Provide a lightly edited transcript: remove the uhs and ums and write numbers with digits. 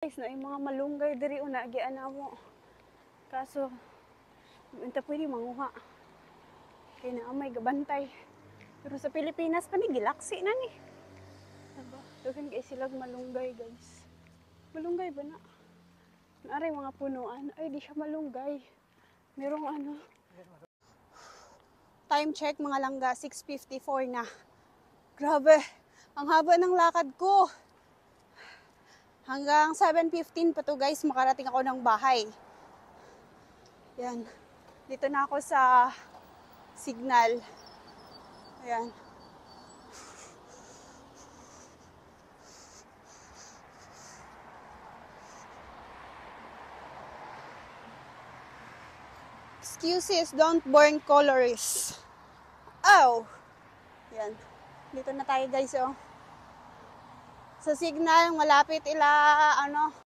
Guys, na yung mga malunggay diri una giana mo. Kaso unta pwede manguha. Kaya na may gabantay. Pero sa Pilipinas pa ni gilaksi na ni. Diba? Dagan kay silag malunggay, guys. Malunggay ba na? Naaray mga punuan. Ay, di siya malunggay. Merong ano. Time check mga langga, 6:54 na. Grabe, ang haba ng lakad ko. Hanggang 7:15 pa to guys, makarating ako ng bahay. Yan. Dito na ako sa signal. Ayan. Excuses, don't burn colors. Oh! Yan. Dito na tayo guys, oh. Sa signal, malapit ila, ano,